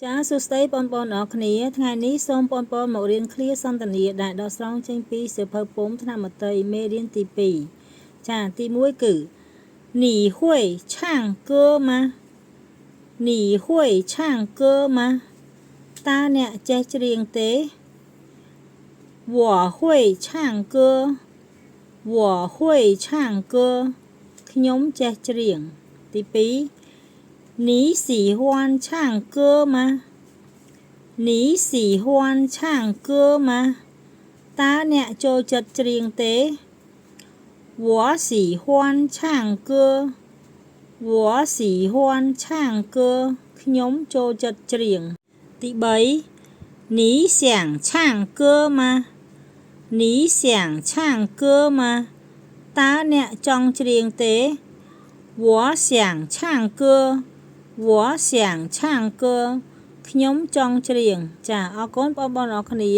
ចាសួស្តីបងប្អូនអរគ្នាថ្ងៃនេះសូមបងប្អូនមករៀនឃ្លាសន្ទនាដែលដកស្រង់ចេញពីសៀវភៅពុម្ពថ្នាក់មត្តេយ្យមេរៀនទី2ចាទី1គឺ你会唱歌吗你会唱歌吗តើអ្នកចេះច្រៀងទេ我会唱歌我会唱歌ខ្ញុំចេះច្រៀងទី2你喜欢唱歌吗你喜欢唱歌吗តើអ្នកចូលចិត្តច្រៀងទេ我喜欢唱歌我喜欢唱歌ខ្ញុំចូលចិត្តច្រៀងទី3你想唱歌吗你想唱歌吗តើអ្នកចង់ច្រៀងទេ我想唱歌我想唱歌ខ្ញុំចង់ច្រៀងចាអរគុណបងប្អូនអរគ្នា